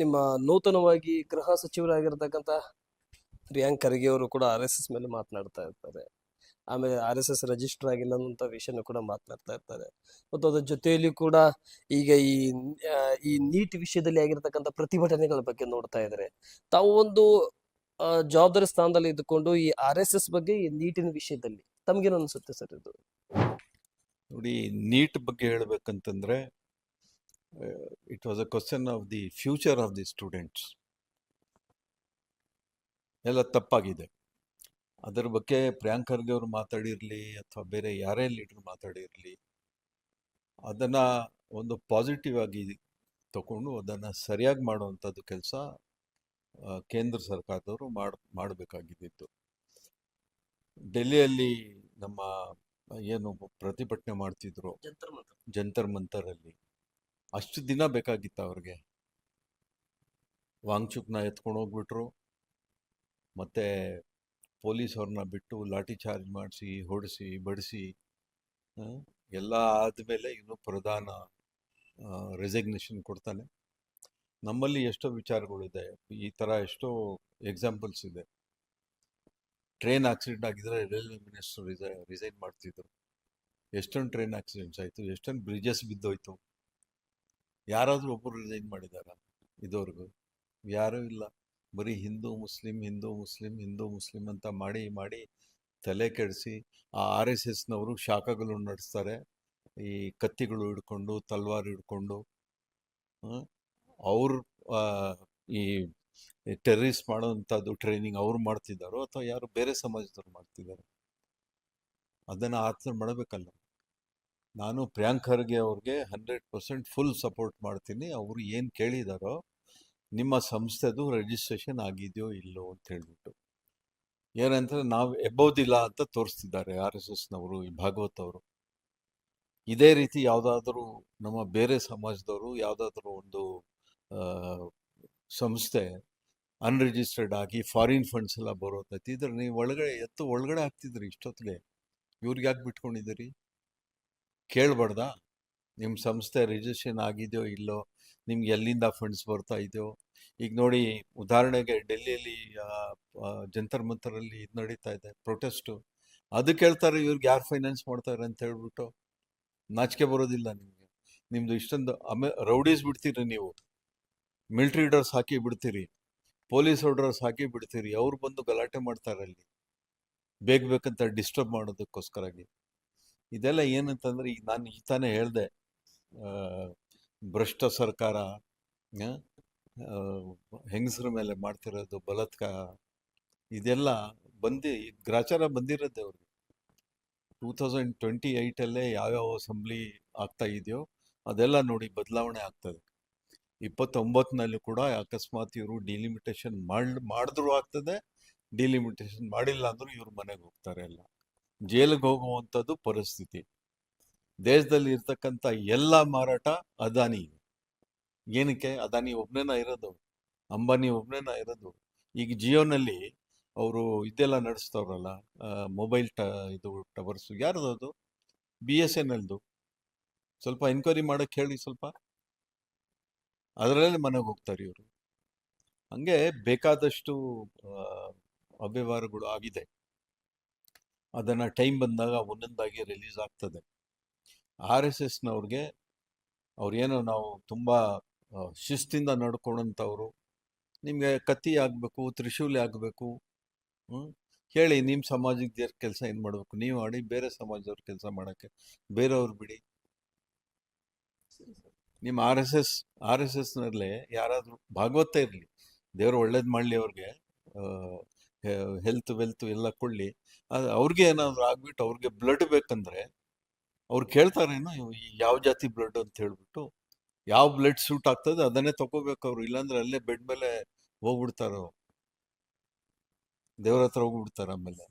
ನಿಮ್ಮ ನೂತನವಾಗಿ ಗೃಹ ಸಚಿವರಾಗಿರ್ತಕ್ಕಂಥ ಪ್ರಿಯಾಂಕ್ ಖರ್ಗೆ ಅವರು ಕೂಡ ಆರ್ ಎಸ್ ಎಸ್ ಮೇಲೆ ಮಾತನಾಡ್ತಾ ಇರ್ತಾರೆ. ಆಮೇಲೆ ಆರ್ ಎಸ್ ಎಸ್ ರಿಜಿಸ್ಟರ್ ಆಗಿಲ್ಲ ಅನ್ನುವಂಥ ವಿಷಯನೂ ಕೂಡ ಮಾತನಾಡ್ತಾ ಇರ್ತಾರೆ. ಮತ್ತು ಅದ್ರ ಜೊತೆಯಲ್ಲಿ ಕೂಡ ಈಗ ಈ ನೀಟ್ ವಿಷಯದಲ್ಲಿ ಆಗಿರ್ತಕ್ಕಂಥ ಪ್ರತಿಭಟನೆಗಳ ಬಗ್ಗೆ ನೋಡ್ತಾ ಇದ್ದಾರೆ. ತಾವು ಒಂದು ಜವಾಬ್ದಾರಿ ಸ್ಥಾನದಲ್ಲಿ ಇದ್ದುಕೊಂಡು ಈ ಆರ್ ಎಸ್ ಎಸ್ ಬಗ್ಗೆ ಈ ನೀಟಿನ ವಿಷಯದಲ್ಲಿ ತಮ್ಗೇನು ಅನ್ಸುತ್ತೆ ಸರ್ ಇದು? ನೋಡಿ, ನೀಟ್ ಬಗ್ಗೆ ಹೇಳ್ಬೇಕಂತಂದ್ರೆ it was a question of the future of the students. ಎಲ್ಲ ತಪ್ಪಾಗಿದೆ. ಅದರ ಬಗ್ಗೆ ಪ್ರಿಯಾಂಕ್ ಖರ್ಗೆ ಅವರು ಮಾತಾಡಿರಲಿ ಅಥವಾ ಬೇರೆ ಯಾರೇ ಲೀಡರ್ ಮಾತಾಡಿರಲಿ, ಅದನ್ನ ಒಂದು ಪಾಸಿಟಿವ್ ಆಗಿ ತಗೊಂಡು ಅದನ್ನು ಸರಿಯಾಗಿ ಮಾಡುವಂಥದ್ದು ಕೆಲಸ ಕೇಂದ್ರ ಸರ್ಕಾರದವರು ಮಾಡಬೇಕಾಗಿದ್ದು. ಡೆಲ್ಲಿಯಲ್ಲಿ ನಮ್ಮ ಏನು ಪ್ರತಿಭಟನೆ ಮಾಡ್ತಿದ್ರು ಜಂತರ್ ಮಂತರಲ್ಲಿ, ಅಷ್ಟು ದಿನ ಬೇಕಾಗಿತ್ತು ಅವ್ರಿಗೆ. ವಾಂಗ್ಚುಕ್ನ ಎತ್ಕೊಂಡು ಹೋಗ್ಬಿಟ್ರು, ಮತ್ತೆ ಪೊಲೀಸ್ ಅವ್ರನ್ನ ಬಿಟ್ಟು ಲಾಠಿ ಚಾರ್ಜ್ ಮಾಡಿಸಿ ಹೊಡಿಸಿ ಬಡಿಸಿ ಎಲ್ಲ ಆದಮೇಲೆ ಇನ್ನು ಪ್ರಧಾನ ರೆಸಿಗ್ನೇಷನ್ ಕೊಡ್ತಾನೆ. ನಮ್ಮಲ್ಲಿ ಎಷ್ಟೋ ವಿಚಾರಗಳಿದೆ, ಈ ಥರ ಎಷ್ಟೋ ಎಕ್ಸಾಂಪಲ್ಸ್ ಇದೆ. ಟ್ರೈನ್ ಆಕ್ಸಿಡೆಂಟ್ ಆಗಿದ್ರೆ ರೈಲ್ವೆ ಮಿನಿಸ್ಟರ್ ರಿಸೈನ್ ಮಾಡ್ತಿದ್ರು. ಎಷ್ಟೊಂದು ಟ್ರೈನ್ ಆಕ್ಸಿಡೆಂಟ್ಸ್ ಆಯಿತು, ಎಷ್ಟೊಂದು ಬ್ರಿಡ್ಜಸ್ ಬಿದ್ದೋಯ್ತು. ಯಾರಾದರೂ ಒಬ್ಬರು ರಿಸೈನ್ ಮಾಡಿದಾರ ಇದುವರೆಗೂ? ಯಾರೂ ಇಲ್ಲ. ಬರೀ Hindu Muslim Hindu Muslim Hindu Muslim ಅಂತ ಮಾಡಿ ಮಾಡಿ ತಲೆ ಕೆಡಿಸಿ ಆ ಆರ್ ಎಸ್ ಎಸ್ನವರು ಶಾಖಗಳು ನಡೆಸ್ತಾರೆ. ಈ ಕತ್ತಿಗಳು ಹಿಡ್ಕೊಂಡು ತಲ್ವಾರ್ ಹಿಡ್ಕೊಂಡು ಅವ್ರು ಈ ಟೆರರಿಸ್ಟ್ ಮಾಡೋವಂಥದ್ದು ಟ್ರೈನಿಂಗ್ ಅವ್ರು ಮಾಡ್ತಿದ್ದಾರೋ ಅಥವಾ ಯಾರು ಬೇರೆ ಸಮಾಜದವ್ರು ಮಾಡ್ತಿದ್ದಾರೆ? ಅದನ್ನು ಆಚರಣೆ ಮಾಡಬೇಕಲ್ಲ. ನಾನು ಪ್ರಿಯಾಂಕ್ ಖರ್ಗೆ ಅವ್ರಿಗೆ 100% ಫುಲ್ ಸಪೋರ್ಟ್ ಮಾಡ್ತೀನಿ. ಅವರು ಏನು ಕೇಳಿದಾರೋ, ನಿಮ್ಮ ಸಂಸ್ಥೆದು ರಿಜಿಸ್ಟ್ರೇಷನ್ ಆಗಿದೆಯೋ ಇಲ್ಲೋ ಅಂತ ಹೇಳ್ಬಿಟ್ಟು, ಏನಂದ್ರೆ ನಾವು ಎಬ್ಬೋದಿಲ್ಲ ಅಂತ ತೋರಿಸ್ತಿದ್ದಾರೆ ಆರ್ ಎಸ್ ಎಸ್ನವರು, ಈ ಭಾಗವತ್ ಅವರು. ಇದೇ ರೀತಿ ಯಾವುದಾದ್ರೂ ನಮ್ಮ ಬೇರೆ ಸಮಾಜದವರು ಯಾವುದಾದ್ರೂ ಒಂದು ಸಂಸ್ಥೆ ಅನ್ರಿಜಿಸ್ಟರ್ಡ್ ಆಗಿ ಫಾರಿನ್ ಫಂಡ್ಸ್ ಎಲ್ಲ ಬರೋತೈತಿ ಇದ್ರೆ ನೀವು ಒಳಗಡೆ ಹಾಕ್ತಿದ್ರಿ ಇಷ್ಟೊತ್ತಿಗೆ. ಇವ್ರಿಗೆ ಯಾಕೆ ಬಿಟ್ಕೊಂಡಿದ್ದೀರಿ? ಕೇಳಬಾರ್ದಾ? ನಿಮ್ಮ ಸಂಸ್ಥೆ ರಿಜಿಸ್ಟ್ರೇಷನ್ ಆಗಿದೆಯೋ ಇಲ್ಲೋ, ನಿಮ್ಗೆ ಎಲ್ಲಿಂದ ಫಂಡ್ಸ್ ಬರ್ತಾ ಇದೆಯೋ? ಈಗ ನೋಡಿ, ಉದಾಹರಣೆಗೆ ಡೆಲ್ಲಿಯಲ್ಲಿ ಜಂತರ್ ಮಂತರಲ್ಲಿ ಇದು ನಡೀತಾ ಇದೆ ಪ್ರೊಟೆಸ್ಟು. ಅದು ಕೇಳ್ತಾರೆ ಇವ್ರಿಗೆ ಯಾರು ಫೈನಾನ್ಸ್ ಮಾಡ್ತಾರೆ ಅಂತ ಹೇಳ್ಬಿಟ್ಟು. ನಾಚಿಕೆ ಬರೋದಿಲ್ಲ ನಿಮಗೆ? ನಿಮ್ದು ಇಷ್ಟೊಂದು ರೌಡೀಸ್ ಬಿಡ್ತೀರಿ ನೀವು, ಮಿಲಿಟರಿ ಡರ್ಸ್ ಹಾಕಿ ಬಿಡ್ತೀರಿ, ಪೊಲೀಸ್ ಆರ್ಡರ್ಸ್ ಹಾಕಿ ಬಿಡ್ತೀರಿ, ಅವ್ರು ಬಂದು ಗಲಾಟೆ ಮಾಡ್ತಾರೆ ಅಲ್ಲಿ ಬೇಕಂತ ಡಿಸ್ಟರ್ಬ್ ಮಾಡೋದಕ್ಕೋಸ್ಕರಾಗಿ. ಇದೆಲ್ಲ ಏನಂತಂದ್ರೆ, ಈಗ ನಾನು ಈ ತಾನೇ ಹೇಳ್ದೆ, ಭ್ರಷ್ಟ ಸರ್ಕಾರ ಹೆಂಗಸರ ಮೇಲೆ ಮಾಡ್ತಿರೋದು ಬಲಾತ್ಕಾರ, ಇದೆಲ್ಲ ಗ್ರಾಚಾರ ಬಂದಿರೋದೆ ಅವ್ರಿಗೆ. 2028 ಯಾವ್ಯಾವ ಅಸೆಂಬ್ಲಿ ಆಗ್ತಾ ಇದೆಯೋ ಅದೆಲ್ಲ ನೋಡಿ ಬದಲಾವಣೆ ಆಗ್ತದೆ. 29ನಲ್ಲಿ ಕೂಡ ಅಕಸ್ಮಾತ್ ಇವರು ಡಿಲಿಮಿಟೇಷನ್ ಮಾಡಿದ್ರು ಆಗ್ತದೆ, ಡಿಲಿಮಿಟೇಷನ್ ಮಾಡಿಲ್ಲ ಅಂದ್ರೂ ಇವ್ರ ಮನೆಗೆ ಹೋಗ್ತಾರೆ, ಎಲ್ಲ ಜೈಲಿಗೆ ಹೋಗುವಂಥದ್ದು ಪರಿಸ್ಥಿತಿ. ದೇಶದಲ್ಲಿ ಇರ್ತಕ್ಕಂಥ ಎಲ್ಲ ಮಾರಾಟ ಅದಾನಿ. ಏನಕ್ಕೆ? ಅದಾನಿ ಒಬ್ನೇನ ಇರೋದು, ಅಂಬಾನಿ ಒಬ್ನೇನ ಇರೋದು. ಈಗ ಜಿಯೋನಲ್ಲಿ ಅವರು ಇದೆಲ್ಲ ನಡೆಸ್ತವ್ರಲ್ಲ, ಮೊಬೈಲ್ ಇದು ಟವರ್ಸು, ಯಾರ್ದು? BSNLದು. ಸ್ವಲ್ಪ ಎನ್ಕ್ವೈರಿ ಮಾಡಕ್ಕೆ ಹೇಳಿ ಸ್ವಲ್ಪ. ಅದರಲ್ಲೇ ಮನೆಗೆ ಹೋಗ್ತಾರೆ ಇವರು. ಹಂಗೆ ಬೇಕಾದಷ್ಟು ಅವ್ಯವಹಾರಗಳು ಆಗಿದೆ. ಅದನ್ನು ಟೈಮ್ ಬಂದಾಗ ಒಂದೊಂದಾಗಿ ರಿಲೀಸ್ ಆಗ್ತದೆ. ಆರ್ ಎಸ್ ಎಸ್ನವ್ರಿಗೆ ಅವ್ರೇನೋ ನಾವು ತುಂಬ ಶಿಸ್ತಿಂದ ನಡ್ಕೊಳ್ಳೋಂಥವ್ರು, ನಿಮಗೆ ಕತ್ತಿ ಆಗಬೇಕು, ತ್ರಿಶೂಲಿ ಆಗಬೇಕು, ಹೇಳಿ ನಿಮ್ಮ ಸಮಾಜಕ್ಕೆ ಕೆಲಸ ಏನು ಮಾಡಬೇಕು ನೀವು ಮಾಡಿ, ಬೇರೆ ಸಮಾಜದವ್ರ ಕೆಲಸ ಮಾಡೋಕ್ಕೆ ಬೇರೆಯವ್ರು ಬಿಡಿ. ನಿಮ್ಮ ಆರ್ ಎಸ್ ಎಸ್ನಲ್ಲೇ ಯಾರಾದರೂ ಭಾಗವತ ಇರಲಿ, ದೇವರು ಒಳ್ಳೇದು ಮಾಡಲಿ, ಅವ್ರಿಗೆ ಹೆಲ್ತ್ ವೆಲ್ತ್ ಎಲ್ಲ ಕೊಡಲಿ, ಅವ್ರಿಗೆ ಏನಾದರೂ ಆಗ್ಬಿಟ್ಟು ಅವ್ರಿಗೆ ಬ್ಲಡ್ ಬೇಕಂದ್ರೆ ಅವ್ರು ಕೇಳ್ತಾರೇನೋ ಯಾವ ಜಾತಿ ಬ್ಲಡ್ ಅಂತ ಹೇಳ್ಬಿಟ್ಟು. ಯಾವ ಬ್ಲಡ್ ಸೂಟ್ ಆಗ್ತದೆ ಅದನ್ನೇ ತಗೋಬೇಕು ಅವರು, ಇಲ್ಲಾಂದ್ರೆ ಅಲ್ಲೇ ಬೆಡ್ ಮೇಲೆ ಹೋಗ್ಬಿಡ್ತಾರೋ, ದೇವ್ರ ಹತ್ರ ಹೋಗ್ಬಿಡ್ತಾರೆ ಆಮೇಲೆ.